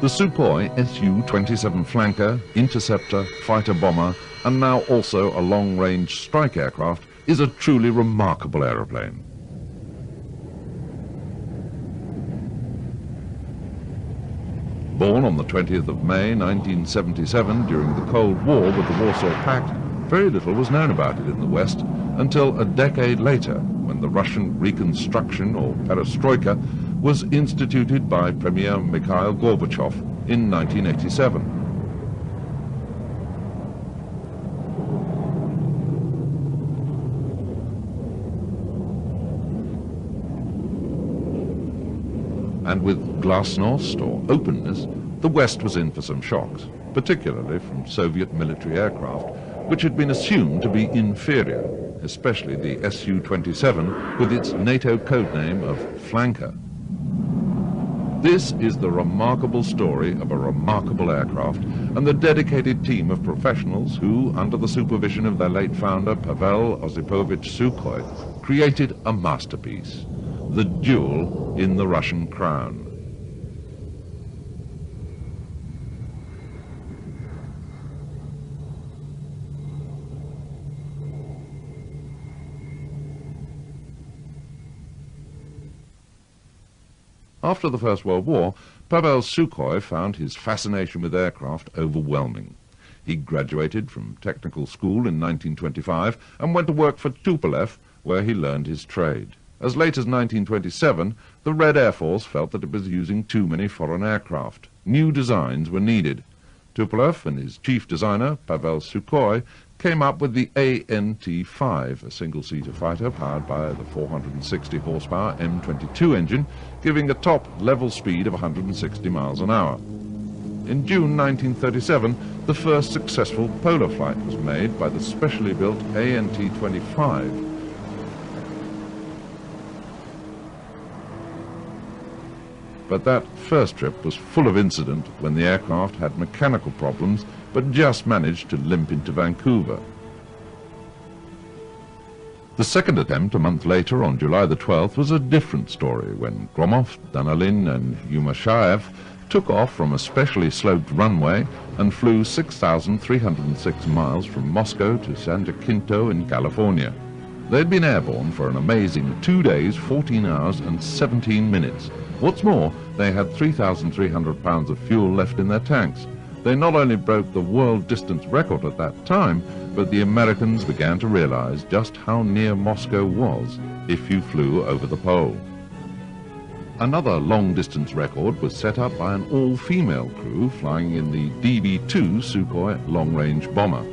The Sukhoi Su-27 flanker, interceptor, fighter bomber, and now also a long-range strike aircraft is a truly remarkable aeroplane. Born on the 20th of May 1977 during the Cold War with the Warsaw Pact, very little was known about it in the West until a decade later, when the Russian reconstruction, or perestroika, was instituted by Premier Mikhail Gorbachev in 1987. And with glasnost, or openness, the West was in for some shocks, particularly from Soviet military aircraft, which had been assumed to be inferior, especially the Su-27 with its NATO codename of Flanker. This is the remarkable story of a remarkable aircraft and the dedicated team of professionals who, under the supervision of their late founder Pavel Osipovich Sukhoi, created a masterpiece, the jewel in the Russian crown. After the First World War, Pavel Sukhoi found his fascination with aircraft overwhelming. He graduated from technical school in 1925 and went to work for Tupolev, where he learned his trade. As late as 1927, the Red Air Force felt that it was using too many foreign aircraft. New designs were needed. Tupolev and his chief designer, Pavel Sukhoi, came up with the ANT-5, a single-seater fighter powered by the 460 horsepower M22 engine, giving a top level speed of 160 miles an hour. In June 1937, the first successful polar flight was made by the specially built ANT-25. But that first trip was full of incident when the aircraft had mechanical problems but just managed to limp into Vancouver. The second attempt a month later, on July the 12th, was a different story when Gromov, Danilin and Yumashaev took off from a specially sloped runway and flew 6,306 miles from Moscow to San Jacinto in California. They'd been airborne for an amazing 2 days, 14 hours and 17 minutes. What's more, they had 3,300 pounds of fuel left in their tanks. They not only broke the world distance record at that time, but the Americans began to realize just how near Moscow was if you flew over the pole. Another long-distance record was set up by an all-female crew flying in the DB-2 Sukhoi long-range bomber.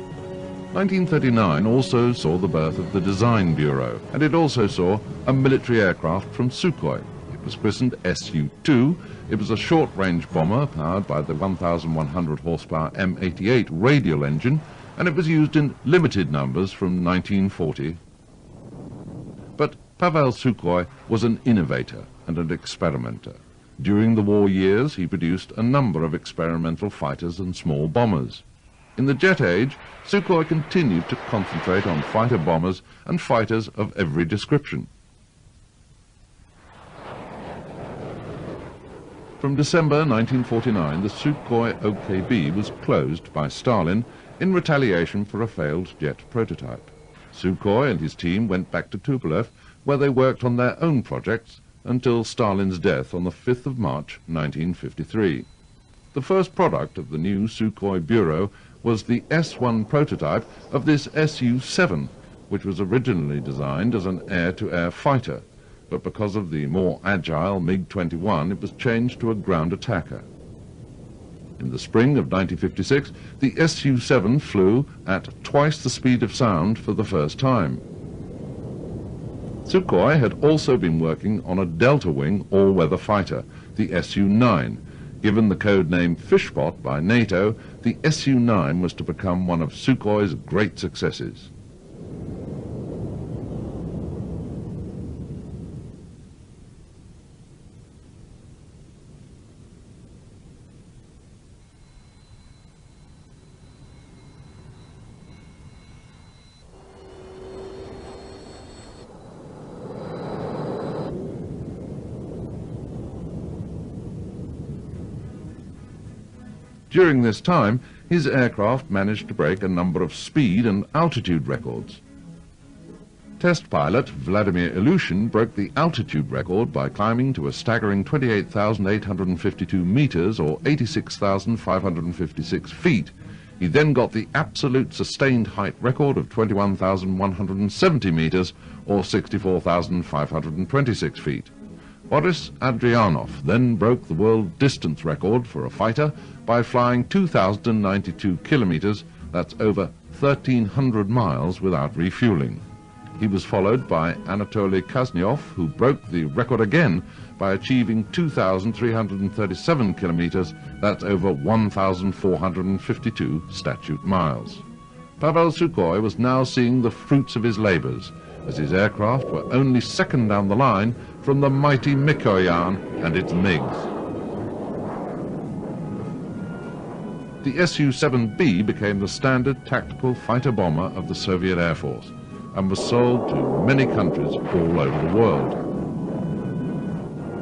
1939 also saw the birth of the Design Bureau, and it also saw a military aircraft from Sukhoi. It was christened Su-2. It was a short-range bomber powered by the 1,100 horsepower M88 radial engine, and it was used in limited numbers from 1940. But Pavel Sukhoi was an innovator and an experimenter. During the war years, he produced a number of experimental fighters and small bombers. In the jet age, Sukhoi continued to concentrate on fighter bombers and fighters of every description. From December 1949, the Sukhoi OKB was closed by Stalin in retaliation for a failed jet prototype. Sukhoi and his team went back to Tupolev, where they worked on their own projects until Stalin's death on the 5th of March 1953. The first product of the new Sukhoi Bureau was the S-1 prototype of this Su-7, which was originally designed as an air-to-air fighter, but because of the more agile MiG-21, it was changed to a ground attacker. In the spring of 1956, the Su-7 flew at twice the speed of sound for the first time. Sukhoi had also been working on a delta-wing all-weather fighter, the Su-9. Given the code name Fishpot by NATO, the Su-9 was to become one of Sukhoi's great successes. During this time, his aircraft managed to break a number of speed and altitude records. Test pilot Vladimir Ilyushin broke the altitude record by climbing to a staggering 28,852 meters or 86,556 feet. He then got the absolute sustained height record of 21,170 meters or 64,526 feet. Boris Adrianov then broke the world distance record for a fighter by flying 2,092 kilometers, that's over 1,300 miles without refueling. He was followed by Anatoly Kaznyov, who broke the record again by achieving 2,337 kilometers, that's over 1,452 statute miles. Pavel Sukhoi was now seeing the fruits of his labors, as his aircraft were only second down the line from the mighty Mikoyan and its MiGs. The Su-7B became the standard tactical fighter bomber of the Soviet Air Force and was sold to many countries all over the world.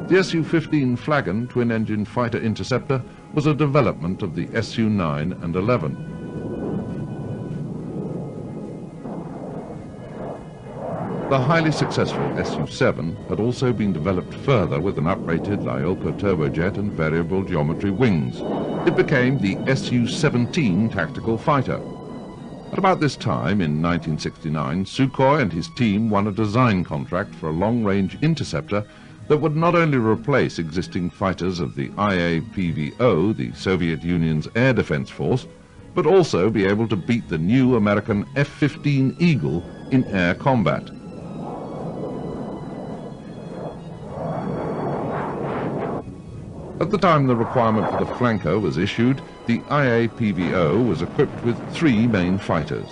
The Su-15 Flagon twin-engine fighter interceptor was a development of the Su-9 and 11. The highly successful Su-7 had also been developed further with an uprated Lyulka turbojet and variable geometry wings. It became the Su-17 tactical fighter. At about this time, in 1969, Sukhoi and his team won a design contract for a long-range interceptor that would not only replace existing fighters of the IAPVO, the Soviet Union's air defense force, but also be able to beat the new American F-15 Eagle in air combat. At the time the requirement for the flanker was issued, the IAPVO was equipped with three main fighters: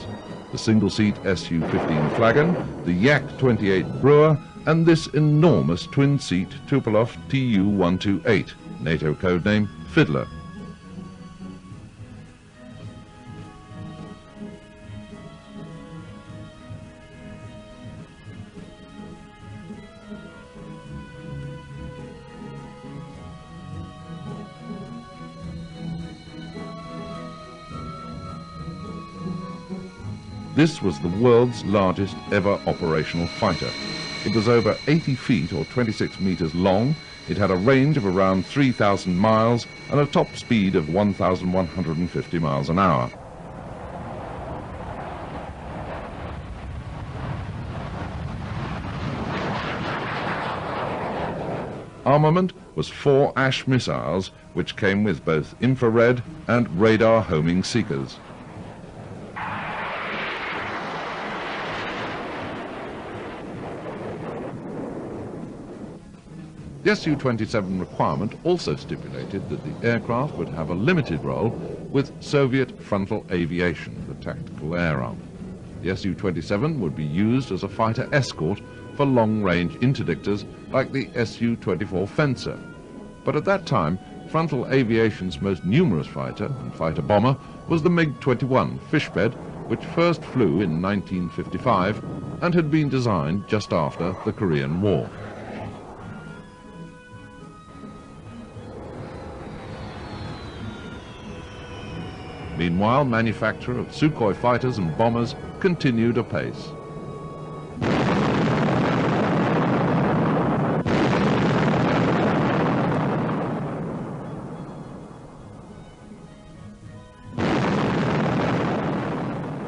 the single-seat Su-15 Flagon, the Yak-28 Brewer, and this enormous twin-seat Tupolev Tu-128, NATO codename Fiddler. This was the world's largest ever operational fighter. It was over 80 feet or 26 meters long. It had a range of around 3,000 miles and a top speed of 1,150 miles an hour. Armament was 4 Ash missiles, which came with both infrared and radar homing seekers. The Su-27 requirement also stipulated that the aircraft would have a limited role with Soviet frontal aviation, the tactical air arm. The Su-27 would be used as a fighter escort for long-range interdictors like the Su-24 Fencer. But at that time, frontal aviation's most numerous fighter and fighter bomber was the MiG-21 Fishbed, which first flew in 1955 and had been designed just after the Korean War. Meanwhile, manufacture of Sukhoi fighters and bombers continued apace.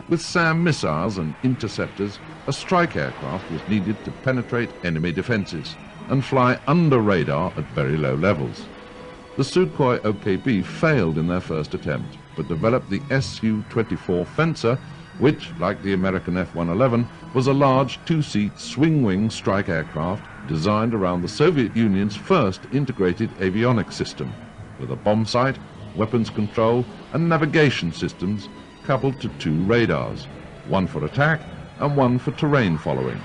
With SAM missiles and interceptors, a strike aircraft was needed to penetrate enemy defenses and fly under radar at very low levels. The Sukhoi OKB failed in their first attempt, but developed the Su-24 Fencer, which, like the American F-111, was a large 2-seat swing-wing strike aircraft designed around the Soviet Union's first integrated avionics system, with a bomb sight, weapons control, and navigation systems coupled to 2 radars, one for attack and one for terrain following.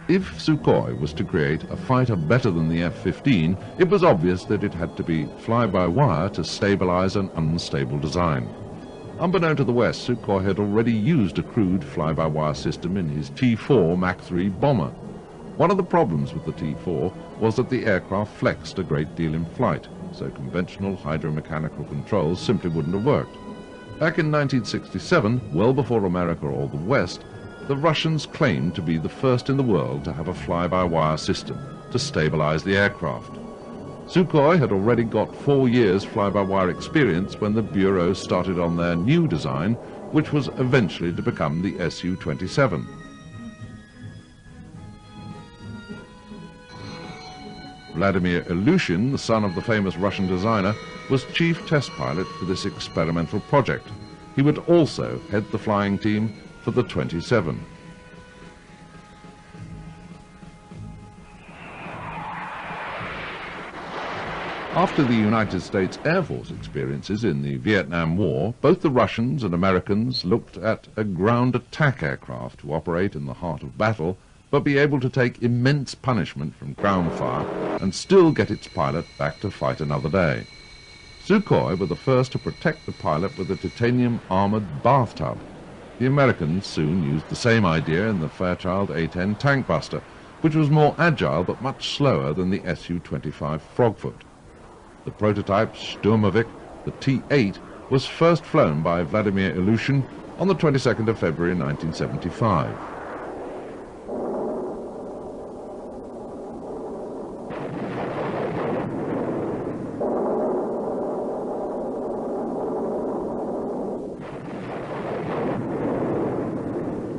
If Sukhoi was to create a fighter better than the F-15, it was obvious that it had to be fly-by-wire to stabilize an unstable design. Unbeknown to the West, Sukhoi had already used a crude fly-by-wire system in his T-4 Mach 3 bomber. One of the problems with the T-4 was that the aircraft flexed a great deal in flight, so conventional hydromechanical controls simply wouldn't have worked. Back in 1967, well before America or the West, the Russians claimed to be the first in the world to have a fly-by-wire system to stabilize the aircraft. Sukhoi had already got 4 years fly-by-wire experience when the Bureau started on their new design, which was eventually to become the Su-27. Vladimir Ilyushin, the son of the famous Russian designer, was chief test pilot for this experimental project. He would also head the flying team for the 27. After the United States Air Force experiences in the Vietnam War, both the Russians and Americans looked at a ground attack aircraft to operate in the heart of battle, but be able to take immense punishment from ground fire and still get its pilot back to fight another day. Sukhoi were the first to protect the pilot with a titanium armored bathtub. The Americans soon used the same idea in the Fairchild A-10 tank buster, which was more agile but much slower than the Su-25 Frogfoot. The prototype Sturmovik, the T-8, was first flown by Vladimir Ilyushin on the 22nd of February 1975.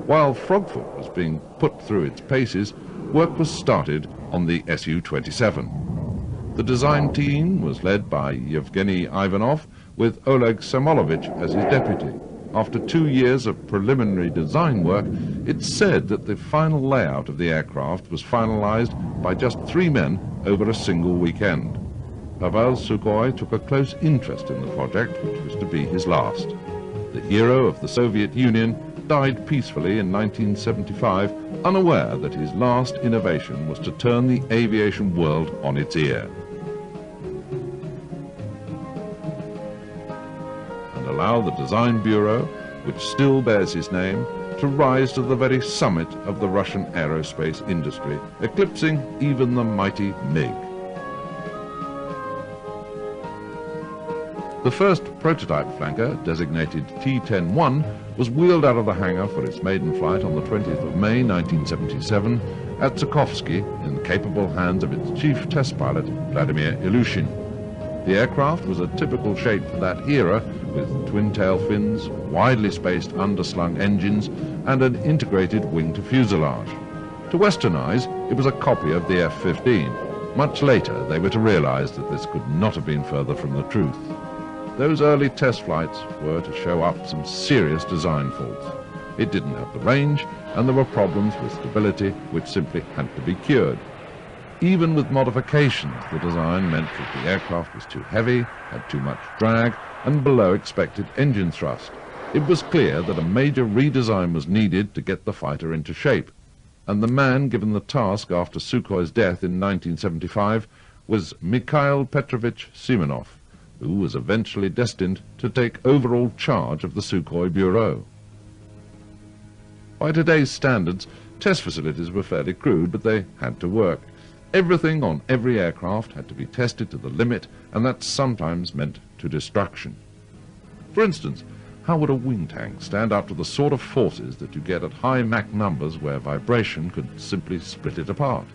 While Frogfoot was being put through its paces, work was started on the Su-27. The design team was led by Yevgeny Ivanov, with Oleg Samolovich as his deputy. After 2 years of preliminary design work, it's said that the final layout of the aircraft was finalized by just 3 men over a single weekend. Pavel Sukhoi took a close interest in the project, which was to be his last. The hero of the Soviet Union died peacefully in 1975, unaware that his last innovation was to turn the aviation world on its ear and allow the Design Bureau, which still bears his name, to rise to the very summit of the Russian aerospace industry, eclipsing even the mighty MiG. The first prototype flanker, designated T-10-1, was wheeled out of the hangar for its maiden flight on the 20th of May 1977 at Tsukhovsky in the capable hands of its chief test pilot, Vladimir Ilyushin. The aircraft was a typical shape for that era, with twin-tail fins, widely spaced underslung engines, and an integrated wing-to-fuselage. To Western eyes, it was a copy of the F-15. Much later, they were to realize that this could not have been further from the truth. Those early test flights were to show up some serious design faults. It didn't have the range, and there were problems with stability which simply had to be cured. Even with modifications, the design meant that the aircraft was too heavy, had too much drag, and below expected engine thrust. It was clear that a major redesign was needed to get the fighter into shape, and the man given the task after Sukhoi's death in 1975 was Mikhail Petrovich Simonov, who was eventually destined to take overall charge of the Sukhoi Bureau. By today's standards, test facilities were fairly crude, but they had to work. Everything on every aircraft had to be tested to the limit, and that sometimes meant to destruction. For instance, how would a wing tank stand up to the sort of forces that you get at high Mach numbers where vibration could simply split it apart?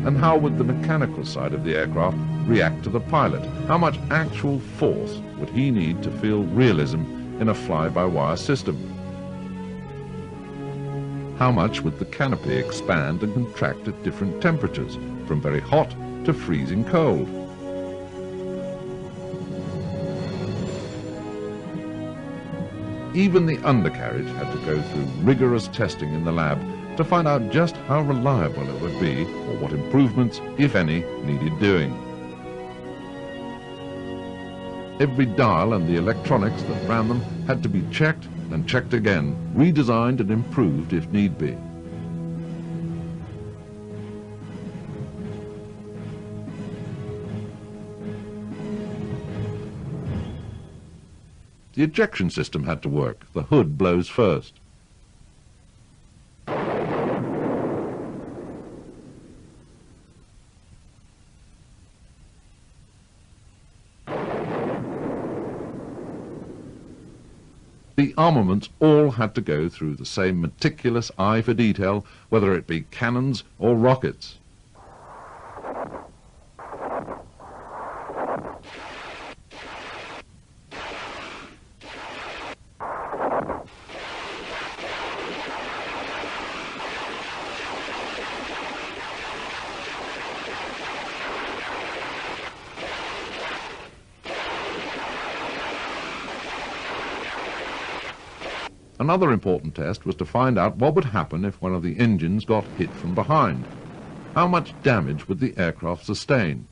And how would the mechanical side of the aircraft react to the pilot? How much actual force would he need to feel realism in a fly-by-wire system? How much would the canopy expand and contract at different temperatures, from very hot to freezing cold? Even the undercarriage had to go through rigorous testing in the lab to find out just how reliable it would be, or what improvements, if any, needed doing. Every dial and the electronics that ran them had to be checked and checked again, redesigned and improved if need be. The ejection system had to work. The hood blows first. The armaments all had to go through the same meticulous eye for detail, whether it be cannons or rockets. Another important test was to find out what would happen if one of the engines got hit from behind. How much damage would the aircraft sustain?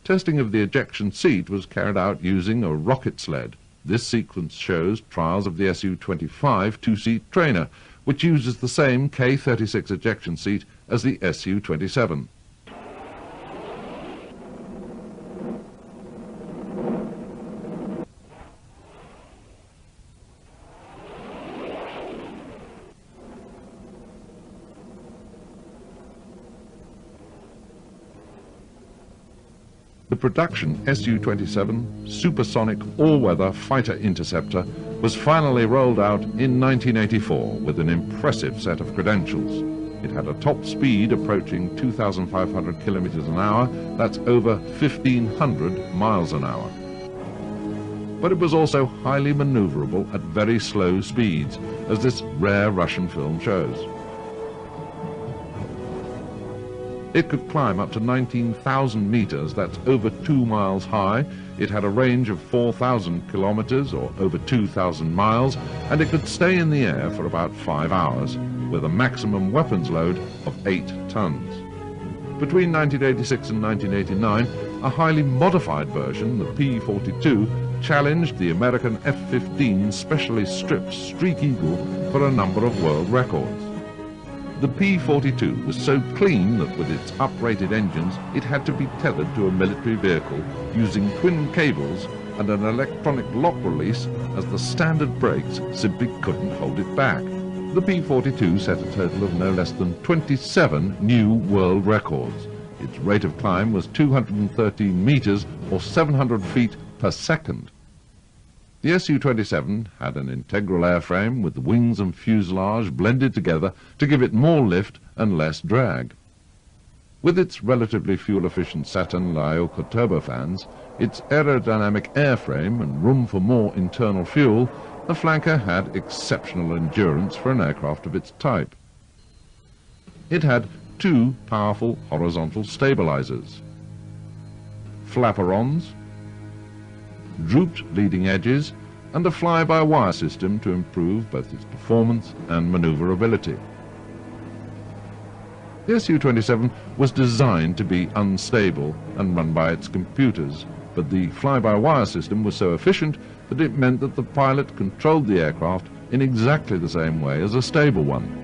Testing of the ejection seat was carried out using a rocket sled. This sequence shows trials of the Su-25 two-seat trainer, which uses the same K-36 ejection seat as the Su-27. The production Su-27 supersonic all-weather fighter interceptor was finally rolled out in 1984 with an impressive set of credentials. It had a top speed approaching 2,500 kilometers an hour, that's over 1,500 miles an hour. But it was also highly maneuverable at very slow speeds, as this rare Russian film shows. It could climb up to 19,000 meters, that's over 2 miles high. It had a range of 4,000 kilometers, or over 2,000 miles, and it could stay in the air for about 5 hours, with a maximum weapons load of 8 tons. Between 1986 and 1989, a highly modified version, the P-42, challenged the American F-15 specially stripped Streak Eagle for a number of world records. The P-42 was so clean that with its uprated engines, it had to be tethered to a military vehicle using twin cables and an electronic lock release, as the standard brakes simply couldn't hold it back. The P-42 set a total of no less than 27 new world records. Its rate of climb was 213 meters or 700 feet per second. The Su-27 had an integral airframe with the wings and fuselage blended together to give it more lift and less drag. With its relatively fuel-efficient Saturn Lyulka turbofans, its aerodynamic airframe and room for more internal fuel, the flanker had exceptional endurance for an aircraft of its type. It had 2 powerful horizontal stabilizers, flaperons, drooped leading edges, and a fly-by-wire system to improve both its performance and maneuverability. The Su-27 was designed to be unstable and run by its computers, but the fly-by-wire system was so efficient that it meant that the pilot controlled the aircraft in exactly the same way as a stable one.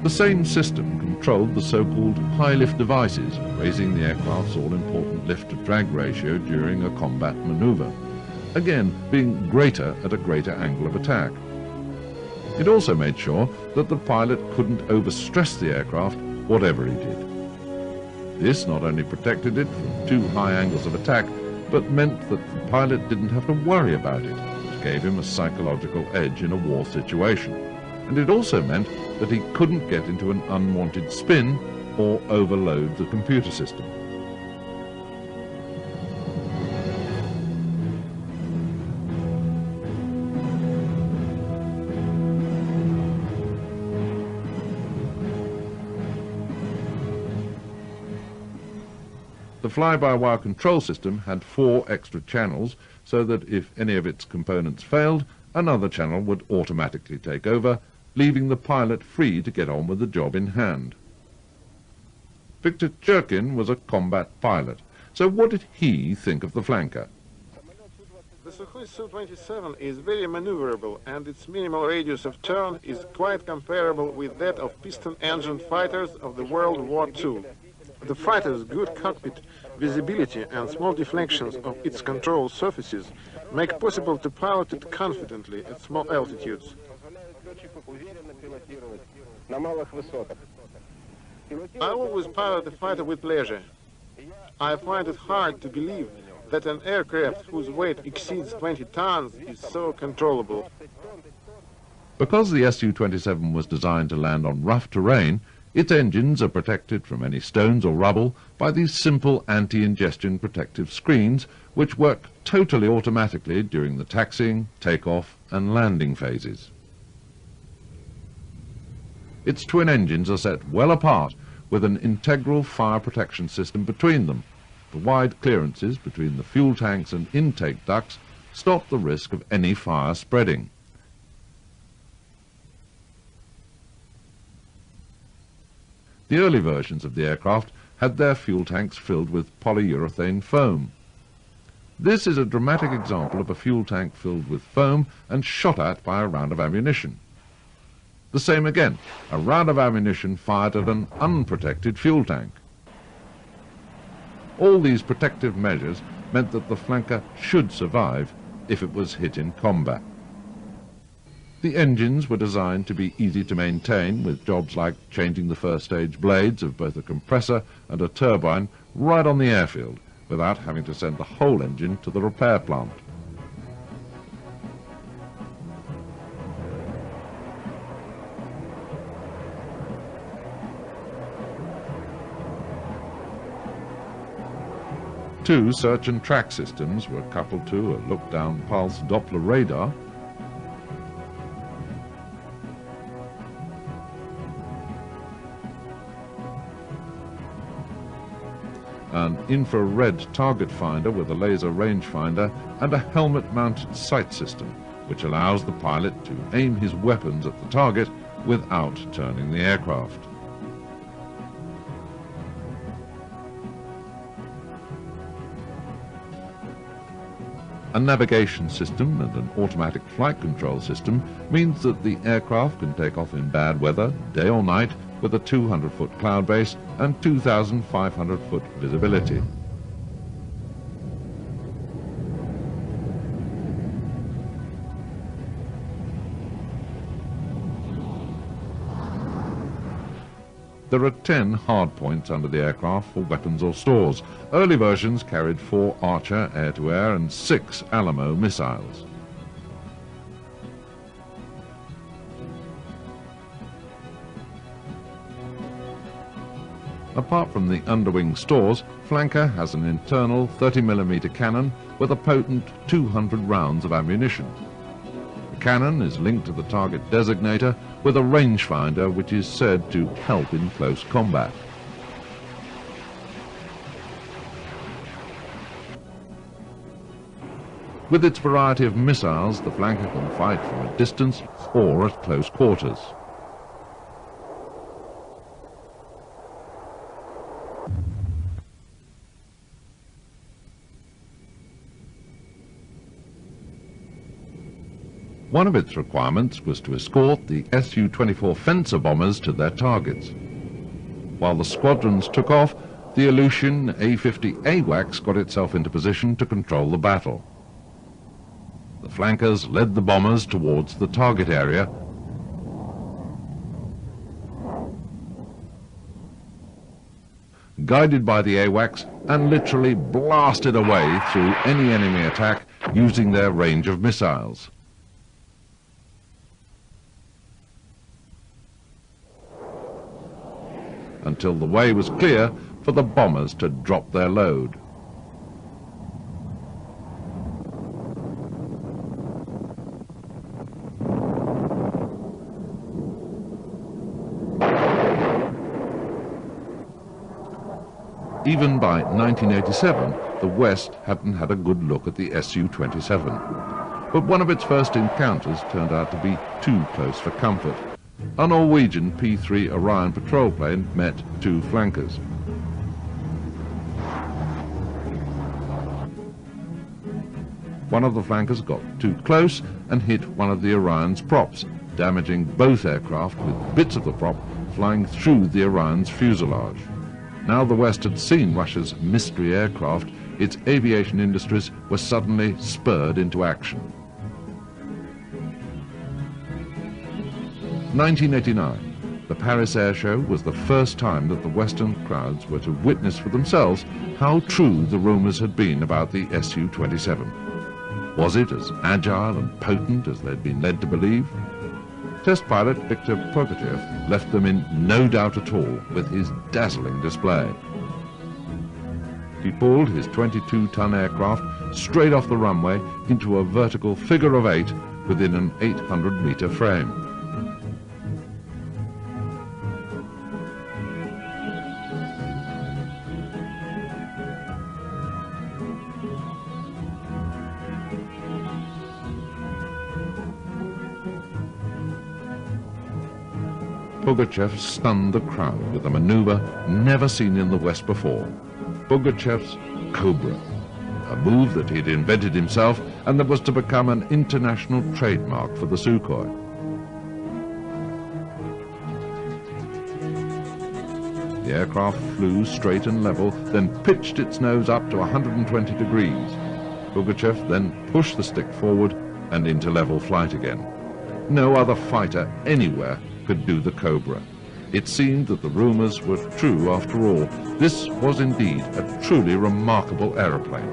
The same system controlled the so-called high-lift devices, raising the aircraft's all-important lift-to-drag ratio during a combat maneuver, again being greater at a greater angle of attack. It also made sure that the pilot couldn't overstress the aircraft, whatever he did. This not only protected it from too high angles of attack, but meant that the pilot didn't have to worry about it, which gave him a psychological edge in a war situation. And it also meant that he couldn't get into an unwanted spin or overload the computer system. The fly-by-wire control system had 4 extra channels, so that if any of its components failed, another channel would automatically take over, leaving the pilot free to get on with the job in hand. Victor Churkin was a combat pilot, so what did he think of the flanker? The Sukhoi Su-27 is very maneuverable, and its minimal radius of turn is quite comparable with that of piston-engine fighters of the World War II. The fighter's good cockpit visibility and small deflections of its control surfaces make possible to pilot it confidently at small altitudes. I always pilot the fighter with pleasure. I find it hard to believe that an aircraft whose weight exceeds 20 tons is so controllable. Because the Su-27 was designed to land on rough terrain, its engines are protected from any stones or rubble by these simple anti-ingestion protective screens, which work totally automatically during the taxiing, takeoff and landing phases. Its twin engines are set well apart with an integral fire protection system between them. The wide clearances between the fuel tanks and intake ducts stop the risk of any fire spreading. The early versions of the aircraft had their fuel tanks filled with polyurethane foam. This is a dramatic example of a fuel tank filled with foam and shot at by a round of ammunition. The same again, a round of ammunition fired at an unprotected fuel tank. All these protective measures meant that the flanker should survive if it was hit in combat. The engines were designed to be easy to maintain, with jobs like changing the first stage blades of both a compressor and a turbine right on the airfield, without having to send the whole engine to the repair plant. Two search and track systems were coupled to a look-down pulse Doppler radar, an infrared target finder with a laser rangefinder, and a helmet-mounted sight system, which allows the pilot to aim his weapons at the target without turning the aircraft. A navigation system and an automatic flight control system means that the aircraft can take off in bad weather, day or night, with a 200-foot cloud base and 2,500-foot visibility. There are 10 hard points under the aircraft for weapons or stores. Early versions carried 4 Archer air-to-air and 6 Alamo missiles. Apart from the underwing stores, Flanker has an internal 30mm cannon with a potent 200 rounds of ammunition. The cannon is linked to the target designator with a rangefinder which is said to help in close combat. With its variety of missiles, the Flanker can fight from a distance or at close quarters. One of its requirements was to escort the Su-24 Fencer bombers to their targets. While the squadrons took off, the Aleutian A-50 AWACS got itself into position to control the battle. The flankers led the bombers towards the target area, guided by the AWACS, and literally blasted away through any enemy attack using their range of missiles. Until the way was clear for the bombers to drop their load. Even by 1987, the West hadn't had a good look at the Su-27. But one of its first encounters turned out to be too close for comfort. A Norwegian P-3 Orion patrol plane met 2 flankers. One of the flankers got too close and hit one of the Orion's props, damaging both aircraft with bits of the prop flying through the Orion's fuselage. Now the West had seen Russia's mystery aircraft, its aviation industries were suddenly spurred into action. 1989. The Paris Air Show was the first time that the Western crowds were to witness for themselves how true the rumours had been about the Su-27. Was it as agile and potent as they'd been led to believe? Test pilot Viktor Pugachev left them in no doubt at all with his dazzling display. He pulled his 22-ton aircraft straight off the runway into a vertical figure of 8 within an 800-metre frame. Pugachev stunned the crowd with a maneuver never seen in the West before. Pugachev's Cobra, a move that he'd invented himself and that was to become an international trademark for the Sukhoi. The aircraft flew straight and level, then pitched its nose up to 120 degrees. Pugachev then pushed the stick forward and into level flight again. No other fighter anywhere could do the Cobra. It seemed that the rumours were true after all. This was indeed a truly remarkable aeroplane.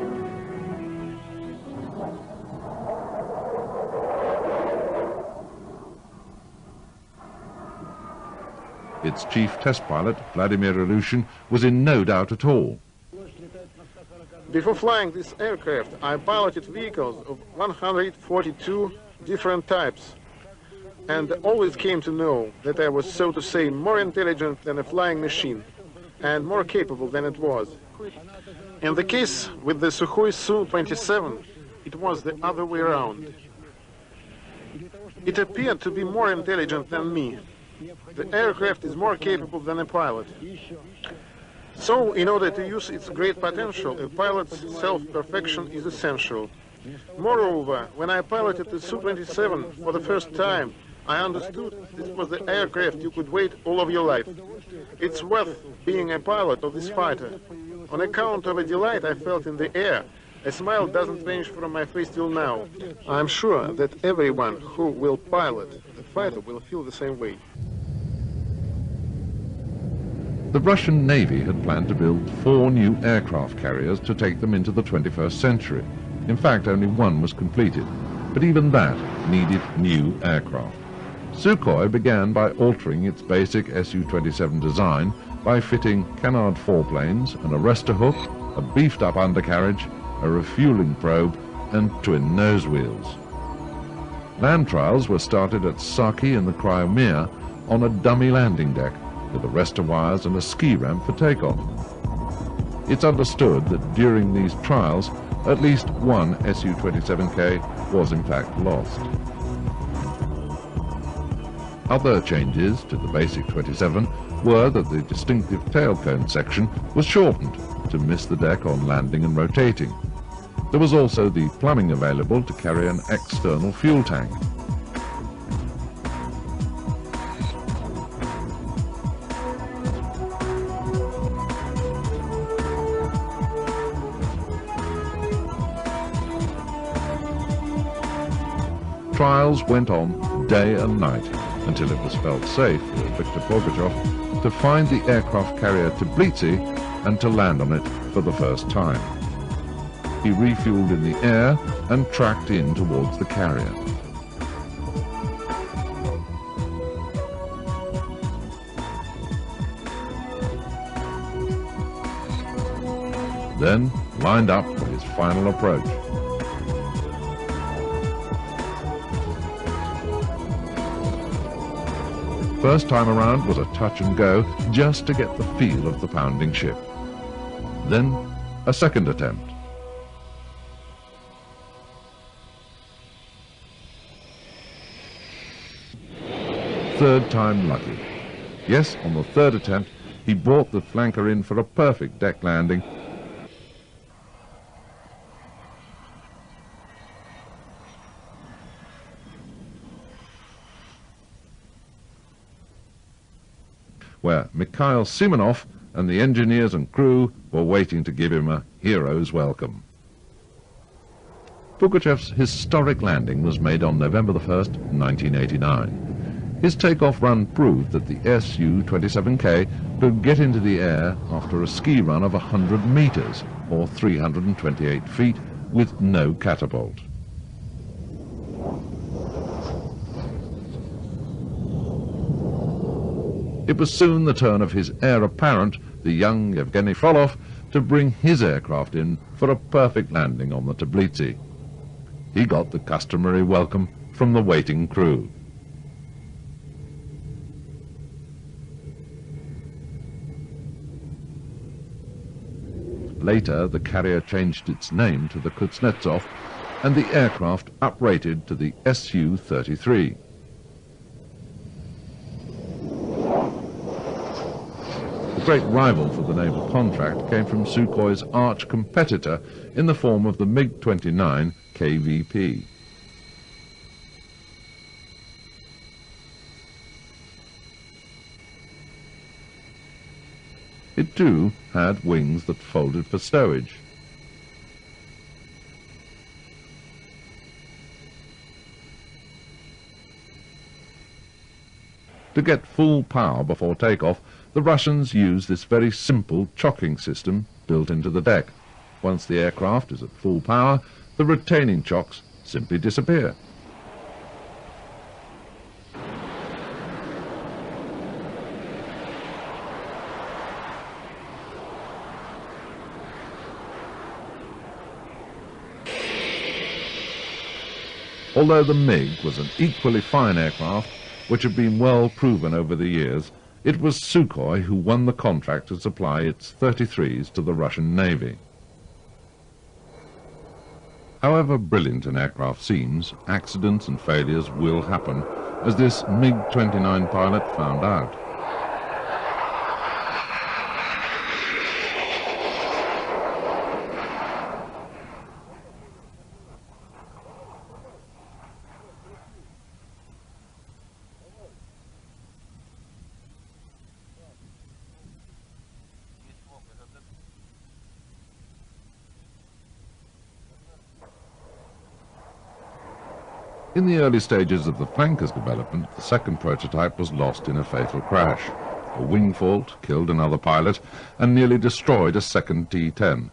Its chief test pilot, Vladimir Ilyushin, was in no doubt at all. Before flying this aircraft, I piloted vehicles of 142 different types, and always came to know that I was, so to say, more intelligent than a flying machine, and more capable than it was. In the case with the Sukhoi Su-27, it was the other way around. It appeared to be more intelligent than me. The aircraft is more capable than a pilot. So, in order to use its great potential, a pilot's self-perfection is essential. Moreover, when I piloted the Su-27 for the first time, I understood this was the aircraft you could wait all of your life. It's worth being a pilot of this fighter. On account of a delight I felt in the air, a smile doesn't vanish from my face till now. I'm sure that everyone who will pilot the fighter will feel the same way. The Russian Navy had planned to build 4 new aircraft carriers to take them into the 21st century. In fact, only one was completed, but even that needed new aircraft. Sukhoi began by altering its basic Su-27 design by fitting canard foreplanes, an arrestor hook, a beefed-up undercarriage, a refueling probe, and twin nose wheels. Land trials were started at Saki in the Crimea on a dummy landing deck with arrestor wires and a ski ramp for takeoff. It's understood that during these trials, at least one Su-27K was in fact lost. Other changes to the basic 27 were that the distinctive tail cone section was shortened to miss the deck on landing and rotating. There was also the plumbing available to carry an external fuel tank. Trials went on day and night until it was felt safe for Viktor Pugachev to find the aircraft carrier Tbilisi and to land on it for the first time. He refueled in the air and tracked in towards the carrier. Then lined up for his final approach. First time around was a touch and go just to get the feel of the pounding ship. Then a second attempt. Third time lucky. Yes, on the third attempt, he brought the flanker in for a perfect deck landing. Where Mikhail Simonov and the engineers and crew were waiting to give him a hero's welcome. Pugachev's historic landing was made on November the 1st, 1989. His takeoff run proved that the Su-27K could get into the air after a ski run of 100 meters, or 328 feet, with no catapult. It was soon the turn of his heir apparent, the young Yevgeny Frolov, to bring his aircraft in for a perfect landing on the Tbilisi. He got the customary welcome from the waiting crew. Later, the carrier changed its name to the Kuznetsov, and the aircraft uprated to the Su-33. The great rival for the naval contract came from Sukhoi's arch competitor in the form of the MiG-29 KVP. It too had wings that folded for stowage. To get full power before takeoff, the Russians used this very simple chocking system built into the deck. Once the aircraft is at full power, the retaining chocks simply disappear. Although the MiG was an equally fine aircraft, which had been well proven over the years, it was Sukhoi who won the contract to supply its 33s to the Russian Navy. However brilliant an aircraft seems, accidents and failures will happen, as this MiG-29 pilot found out. In the early stages of the flanker's development, the second prototype was lost in a fatal crash. A wing fault killed another pilot and nearly destroyed a second T-10.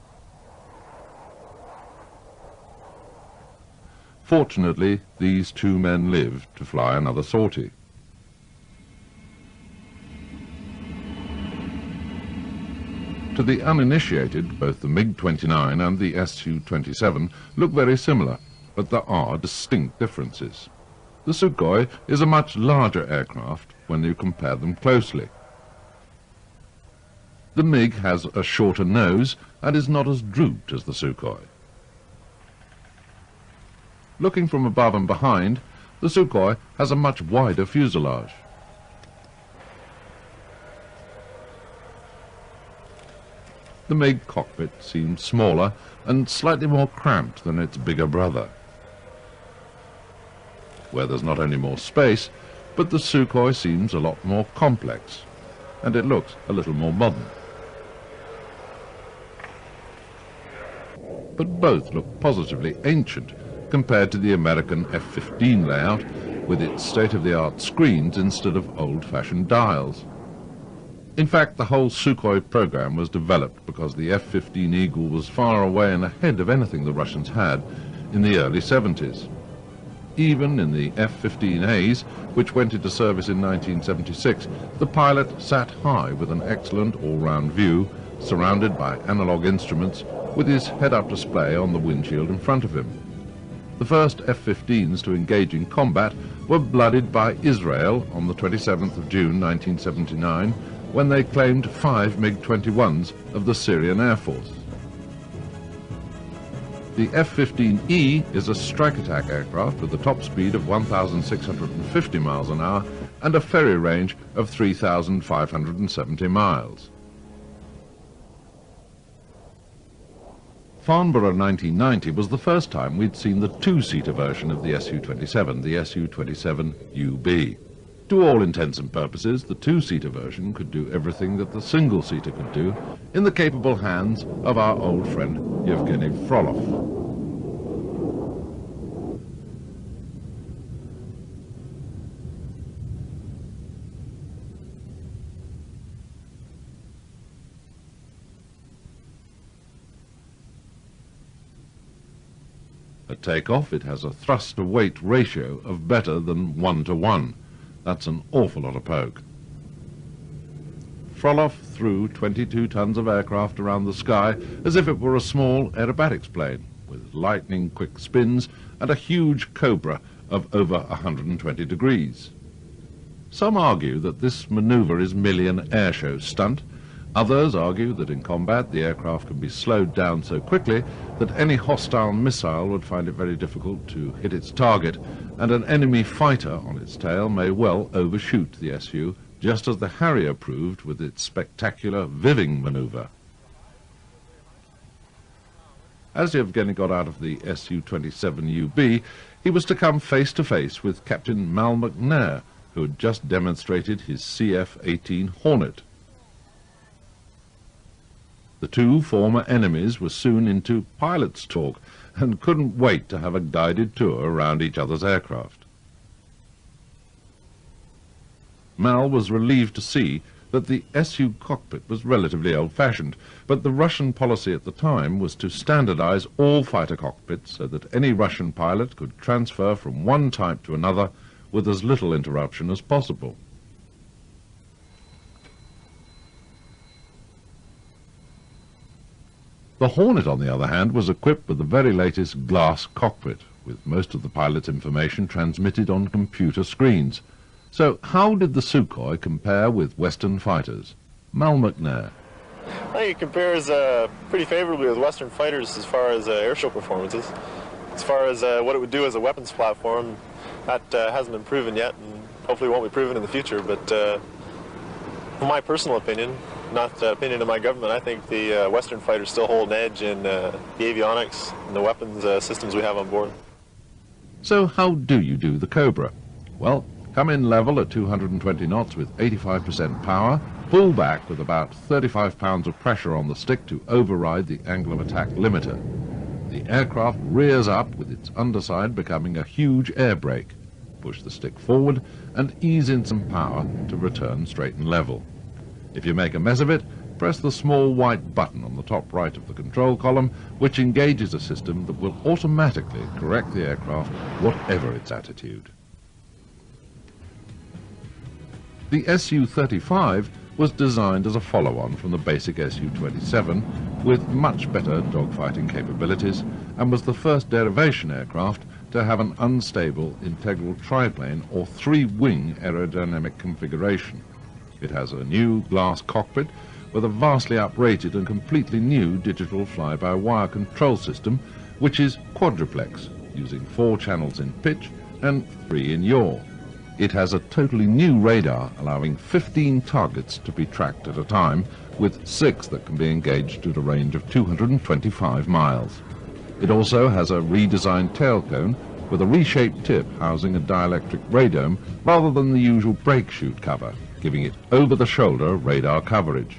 Fortunately, these two men lived to fly another sortie. To the uninitiated, both the MiG-29 and the Su-27 look very similar, but there are distinct differences. The Sukhoi is a much larger aircraft when you compare them closely. The MiG has a shorter nose and is not as drooped as the Sukhoi. Looking from above and behind, the Sukhoi has a much wider fuselage. The MiG cockpit seems smaller and slightly more cramped than its bigger brother, where there's not only more space, but the Sukhoi seems a lot more complex, and it looks a little more modern. But both look positively ancient compared to the American F-15 layout, with its state-of-the-art screens instead of old-fashioned dials. In fact, the whole Sukhoi program was developed because the F-15 Eagle was far away and ahead of anything the Russians had in the early 70s. Even in the F-15As, which went into service in 1976, the pilot sat high with an excellent all-round view, surrounded by analog instruments, with his head-up display on the windshield in front of him. The first F-15s to engage in combat were blooded by Israel on the 27th of June 1979, when they claimed 5 MiG-21s of the Syrian Air Force. The F-15E is a strike attack aircraft with a top speed of 1,650 miles an hour and a ferry range of 3,570 miles. Farnborough 1990 was the first time we'd seen the two-seater version of the Su-27, the Su-27UB. To all intents and purposes, the two-seater version could do everything that the single-seater could do in the capable hands of our old friend Yevgeny Frolov. At takeoff, it has a thrust-to-weight ratio of better than 1:1. That's an awful lot of poke. Frolov threw 22 tons of aircraft around the sky as if it were a small aerobatics plane, with lightning-quick spins and a huge cobra of over 120 degrees. Some argue that this maneuver is merely an airshow stunt. Others argue that in combat the aircraft can be slowed down so quickly that any hostile missile would find it very difficult to hit its target, and an enemy fighter on its tail may well overshoot the Su, just as the Harrier proved with its spectacular Viving maneuver. As Yevgeny got out of the Su-27UB, he was to come face to face with Captain Mal McNair, who had just demonstrated his CF-18 Hornet. The two former enemies were soon into pilot's talk and couldn't wait to have a guided tour around each other's aircraft. Mal was relieved to see that the Su cockpit was relatively old-fashioned, but the Russian policy at the time was to standardize all fighter cockpits so that any Russian pilot could transfer from one type to another with as little interruption as possible. The Hornet, on the other hand, was equipped with the very latest glass cockpit, with most of the pilot's information transmitted on computer screens. So how did the Sukhoi compare with Western fighters? Mal McNair. I think it compares pretty favorably with Western fighters as far as airshow performances. As far as what it would do as a weapons platform, that hasn't been proven yet, and hopefully won't be proven in the future. But from my personal opinion, not the opinion of my government, I think the Western fighters still hold an edge in the avionics and the weapons systems we have on board. So how do you do the Cobra? Well, come in level at 220 knots with 85% power, pull back with about 35 pounds of pressure on the stick to override the angle of attack limiter. The aircraft rears up with its underside becoming a huge air brake. Push the stick forward and ease in some power to return straight and level. If you make a mess of it, press the small white button on the top right of the control column, which engages a system that will automatically correct the aircraft, whatever its attitude. The Su-35 was designed as a follow-on from the basic Su-27 with much better dogfighting capabilities, and was the first derivation aircraft to have an unstable integral triplane or three-wing aerodynamic configuration. It has a new glass cockpit with a vastly uprated and completely new digital fly-by-wire control system, which is quadruplex, using 4 channels in pitch and 3 in yaw. It has a totally new radar, allowing 15 targets to be tracked at a time, with 6 that can be engaged at a range of 225 miles. It also has a redesigned tail cone with a reshaped tip housing a dielectric radome rather than the usual brake chute cover, giving it over-the-shoulder radar coverage.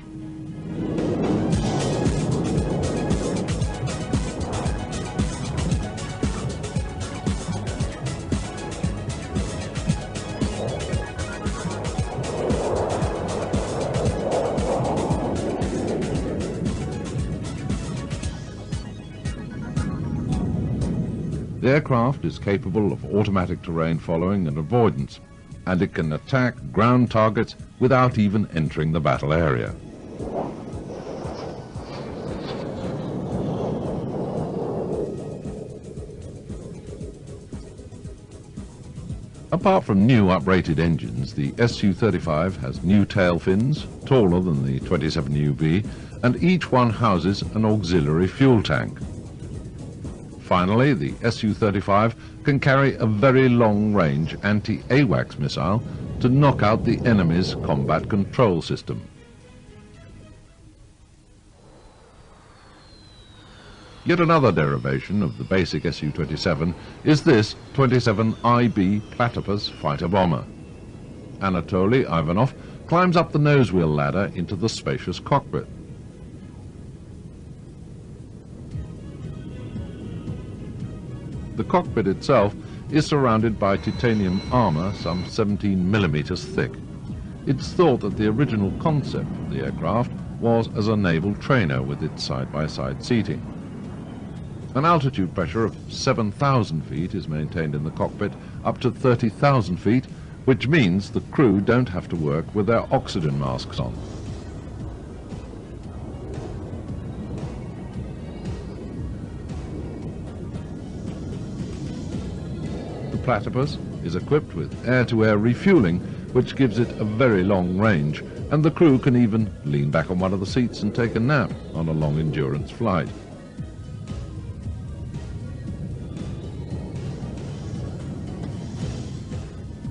The aircraft is capable of automatic terrain following and avoidance, and it can attack ground targets without even entering the battle area. Apart from new uprated engines, the Su-35 has new tail fins, taller than the 27UB, and each one houses an auxiliary fuel tank. Finally, the Su-35 can carry a very long-range anti-AWACS missile to knock out the enemy's combat control system. Yet another derivation of the basic Su-27 is this 27IB Platypus fighter bomber. Anatoly Ivanov climbs up the nose-wheel ladder into the spacious cockpit. The cockpit itself is surrounded by titanium armor some 17 millimeters thick. It's thought that the original concept of the aircraft was as a naval trainer with its side-by-side seating. An altitude pressure of 7,000 feet is maintained in the cockpit up to 30,000 feet, which means the crew don't have to work with their oxygen masks on. The Platypus is equipped with air-to-air refueling, which gives it a very long range, and the crew can even lean back on one of the seats and take a nap on a long endurance flight.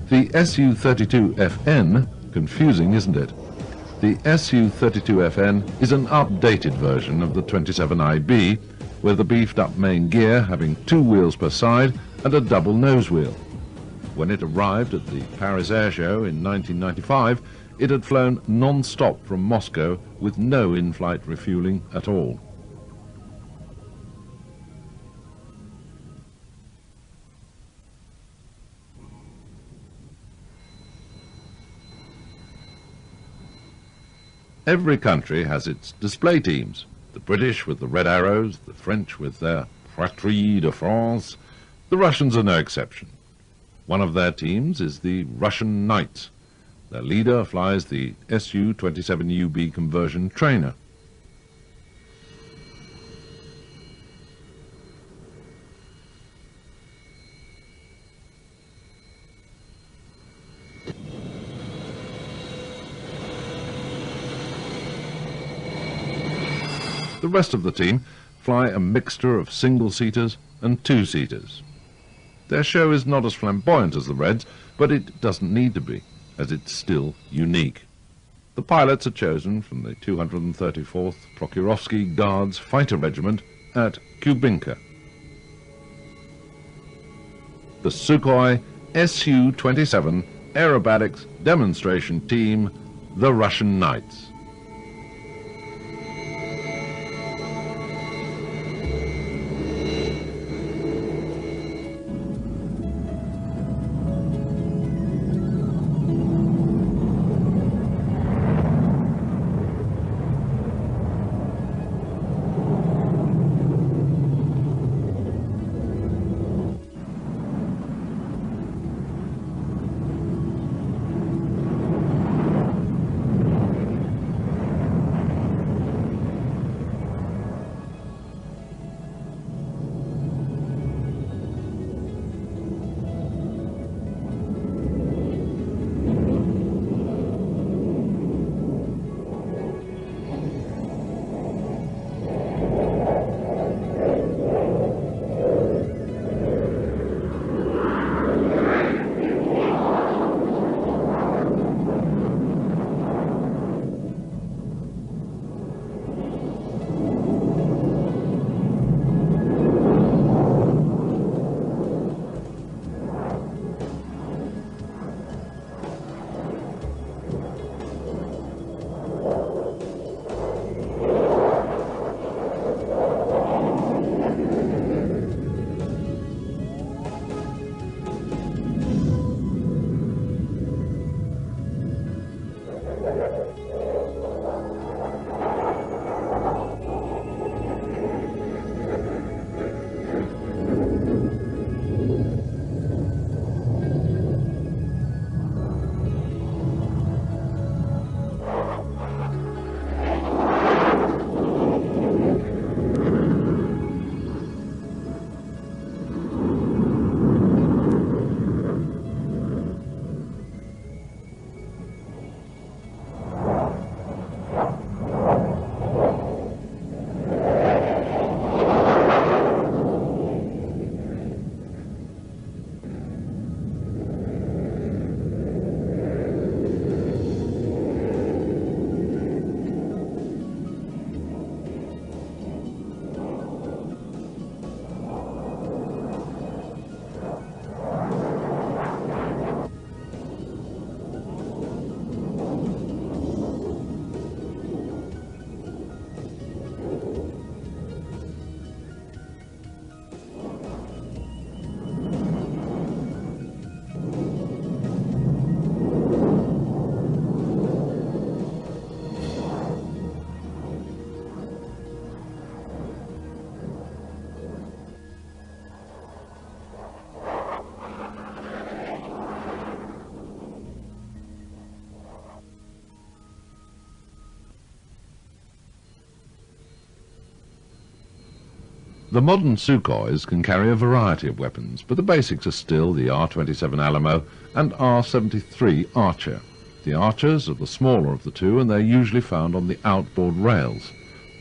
The Su-32FN, confusing isn't it? The Su-32FN is an updated version of the 27IB, with a beefed up main gear having 2 wheels per side and a double nose wheel. When it arrived at the Paris Air Show in 1995, it had flown non-stop from Moscow with no in-flight refueling at all. Every country has its display teams, the British with the red arrows, the French with their Patrie de France. The Russians are no exception. One of their teams is the Russian Knights. Their leader flies the Su-27UB conversion trainer. The rest of the team fly a mixture of single-seaters and two-seaters. Their show is not as flamboyant as the Reds, but it doesn't need to be, as it's still unique. The pilots are chosen from the 234th Prokhorovsky Guards Fighter Regiment at Kubinka. The Sukhoi Su-27 Aerobatics Demonstration Team, the Russian Knights. The modern Sukhois can carry a variety of weapons, but the basics are still the R-27 Alamo and R-73 Archer. The Archers are the smaller of the two, and they're usually found on the outboard rails.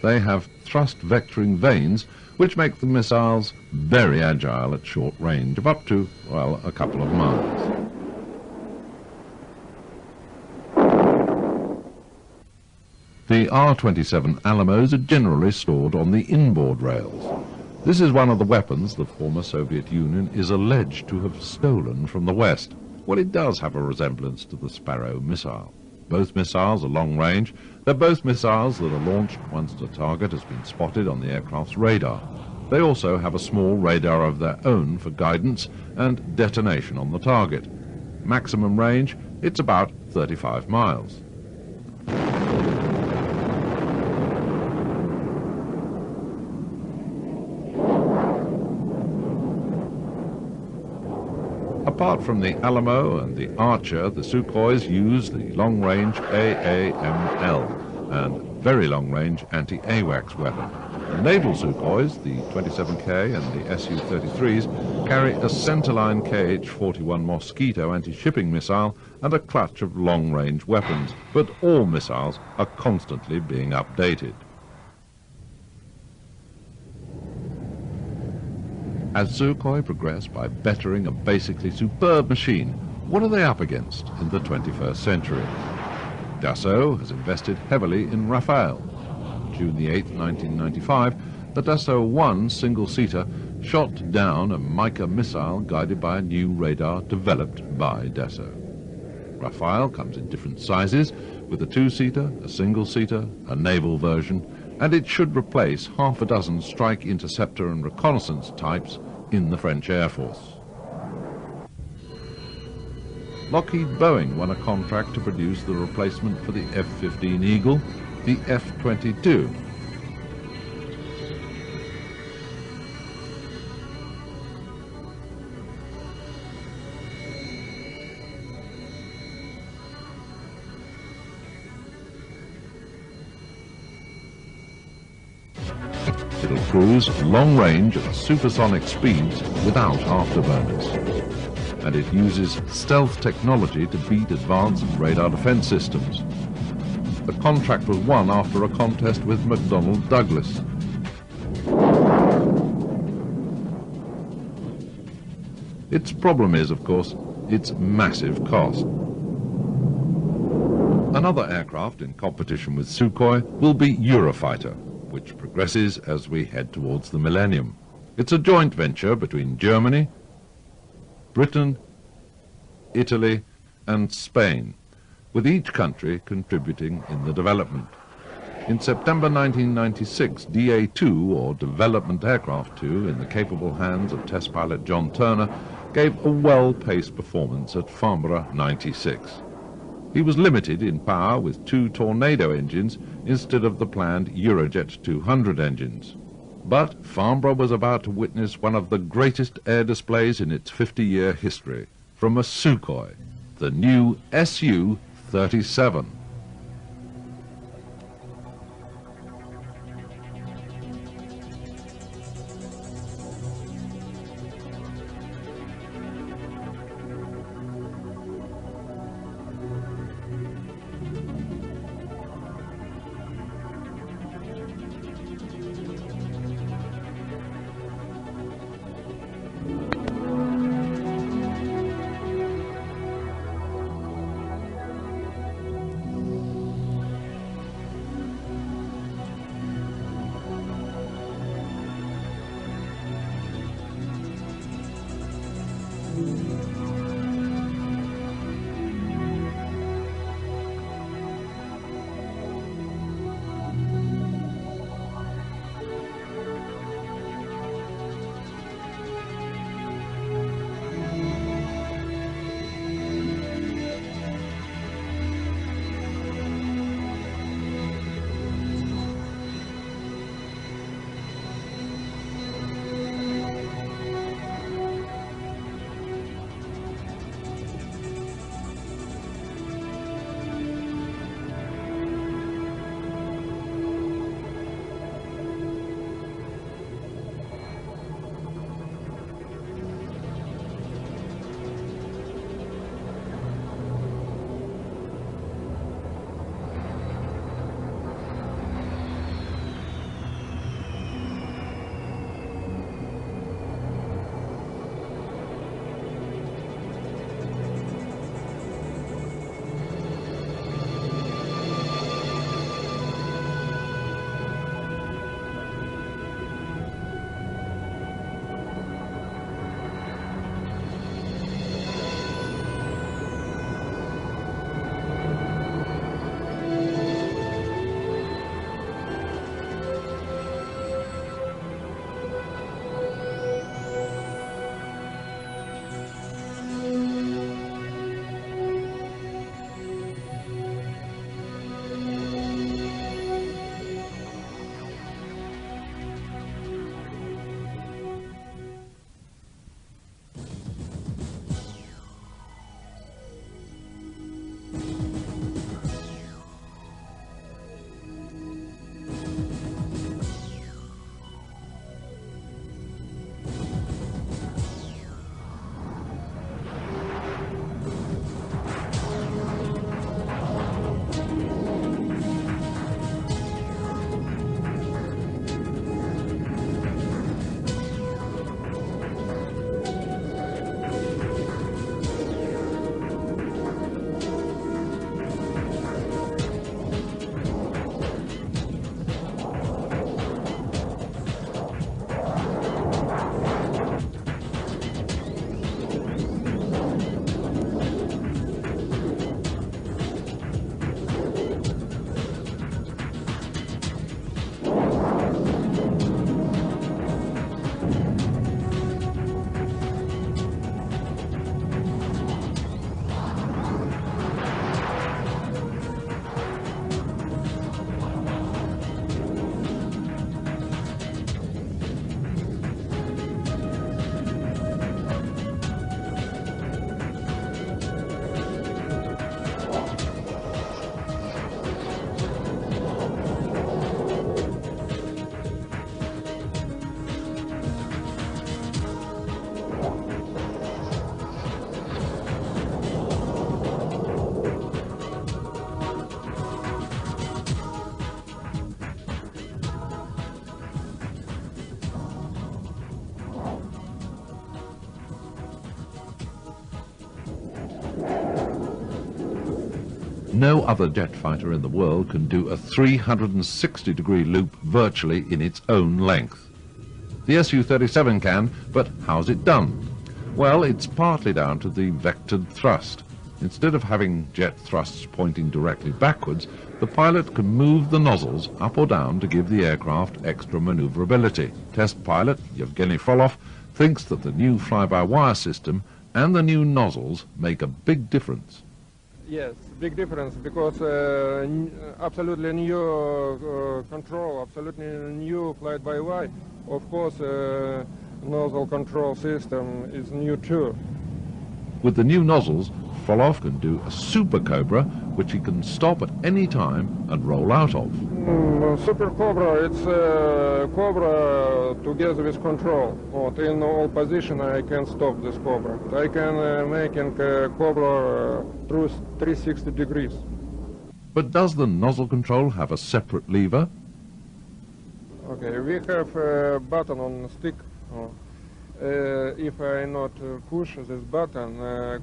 They have thrust vectoring vanes, which make the missiles very agile at short range of up to, well, a couple of miles. The R-27 Alamos are generally stored on the inboard rails. This is one of the weapons the former Soviet Union is alleged to have stolen from the West. Well, it does have a resemblance to the Sparrow missile. Both missiles are long range. They're both missiles that are launched once the target has been spotted on the aircraft's radar. They also have a small radar of their own for guidance and detonation on the target. Maximum range, it's about 35 miles. Apart from the Alamo and the Archer, the Sukhois use the long-range AAML and very long-range anti-AWACS weapon. The naval Sukhois, the 27K and the Su-33s, carry a centerline KH-41 Mosquito anti-shipping missile and a clutch of long-range weapons, but all missiles are constantly being updated. As Sukhoi progress by bettering a basically superb machine, what are they up against in the 21st century? Dassault has invested heavily in Rafale. June the 8th, 1995, the Dassault 1 single-seater shot down a Mica missile guided by a new radar developed by Dassault. Rafale comes in different sizes, with a two-seater, a single-seater, a naval version, and it should replace half a dozen strike interceptor and reconnaissance types in the French Air Force. Lockheed Boeing won a contract to produce the replacement for the F-15 Eagle, the F-22. It'll cruise long range at supersonic speeds without afterburners. And it uses stealth technology to beat advanced radar defense systems. The contract was won after a contest with McDonnell Douglas. Its problem is, of course, its massive cost. Another aircraft in competition with Sukhoi will be Eurofighter, which progresses as we head towards the millennium. It's a joint venture between Germany, Britain, Italy, and Spain, with each country contributing in the development. In September 1996, DA-2, or Development Aircraft 2, in the capable hands of test pilot John Turner, gave a well-paced performance at Farnborough 96. He was limited in power with 2 Tornado engines instead of the planned Eurojet 200 engines. But Farnborough was about to witness one of the greatest air displays in its 50-year history, from a Sukhoi, the new Su-37. No other jet fighter in the world can do a 360-degree loop virtually in its own length. The Su-37 can, but how's it done? Well, it's partly down to the vectored thrust. Instead of having jet thrusts pointing directly backwards, the pilot can move the nozzles up or down to give the aircraft extra maneuverability. Test pilot Yevgeny Frolov thinks that the new fly-by-wire system and the new nozzles make a big difference. Yes, big difference, because absolutely new control, absolutely new flight-by-wire. Of course, nozzle control system is new too. With the new nozzles, Frolov can do a Super Cobra, which he can stop at any time and roll out of. Super Cobra, it's Cobra together with control. In all position I can stop this Cobra. I can make Cobra through 360 degrees. But does the nozzle control have a separate lever? Okay, we have a button on the stick. If I not push this button,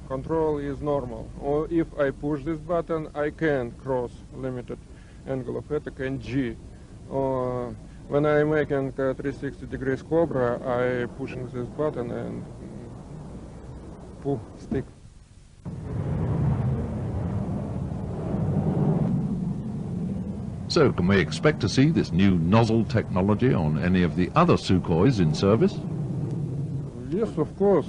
control is normal. Or if I push this button, I can cross limited angle of attack and G. When I making 360 degrees Cobra, I pushing this button and pull stick. So can we expect to see this new nozzle technology on any of the other Sukhois in service? Yes, of course.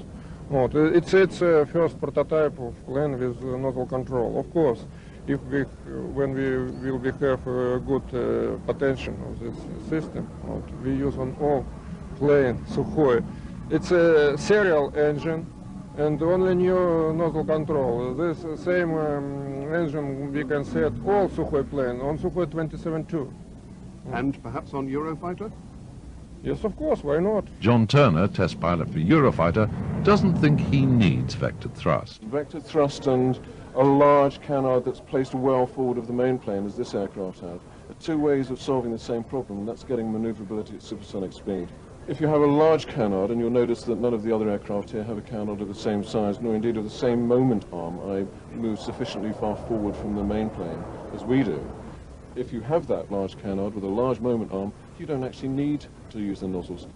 It's first prototype of plane with nozzle control. Of course, when we will have a good potential of this system, we use on all plane Sukhoi. It's a serial engine and only new nozzle control. This same engine we can set all Sukhoi plane on Sukhoi 27 too. And perhaps on Eurofighter? Yes, of course, why not? John Turner, test pilot for Eurofighter, doesn't think he needs vectored thrust. Vectored thrust and a large canard that's placed well forward of the main plane, as this aircraft had, are two ways of solving the same problem, and that's getting maneuverability at supersonic speed. If you have a large canard, and you'll notice that none of the other aircraft here have a canard of the same size, nor indeed of the same moment arm, I move sufficiently far forward from the main plane as we do. If you have that large canard with a large moment arm, you don't actually need to use the nozzles.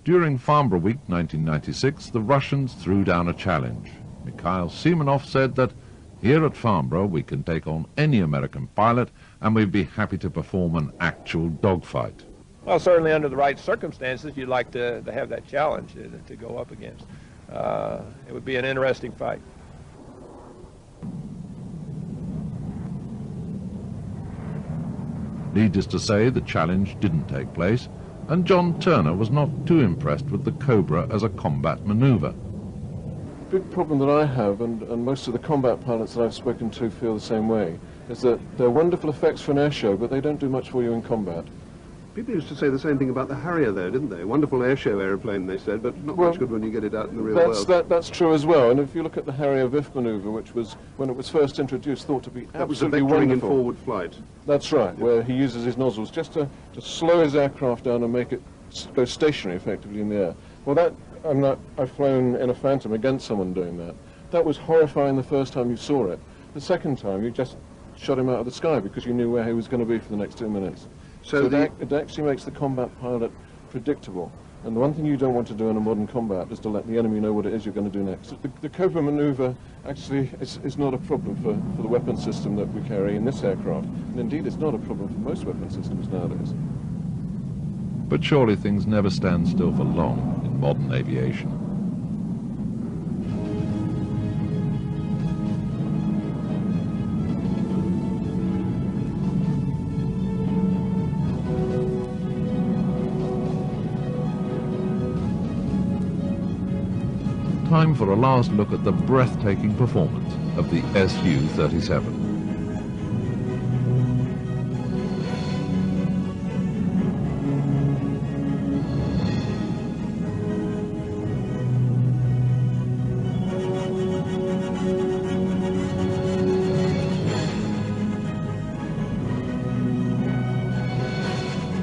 During Farnborough Week 1996, the Russians threw down a challenge. Mikhail Semenov said that here at Farnborough we can take on any American pilot and we'd be happy to perform an actual dogfight. Well, certainly under the right circumstances, you'd like to have that challenge to go up against. It would be an interesting fight. Needless to say, the challenge didn't take place, and John Turner was not too impressed with the Cobra as a combat maneuver. The big problem that I have, and most of the combat pilots that I've spoken to feel the same way, is that they're wonderful effects for an air show, but they don't do much for you in combat. People used to say the same thing about the Harrier there, didn't they? Wonderful airshow aeroplane, they said, but not much good when you get it out in the real world. That's true as well, and if you look at the Harrier VIF manoeuvre, which was, when it was first introduced, thought to be that was the absolutely vectoring in wonderful. forward flight. That's right, where he uses his nozzles just to slow his aircraft down and make it go stationary effectively in the air. Well, I've flown in a Phantom against someone doing that. That was horrifying the first time you saw it. The second time, you just shot him out of the sky because you knew where he was going to be for the next 2 minutes. So it actually makes the combat pilot predictable. And the one thing you don't want to do in a modern combat is to let the enemy know what it is you're going to do next. The Cobra maneuver actually is not a problem for the weapon system that we carry in this aircraft. And indeed, it's not a problem for most weapon systems nowadays. But surely things never stand still for long in modern aviation. Time for a last look at the breathtaking performance of the Su-37.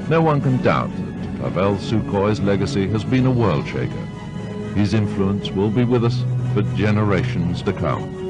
No one can doubt that Pavel Sukhoi's legacy has been a world shaker. His influence will be with us for generations to come.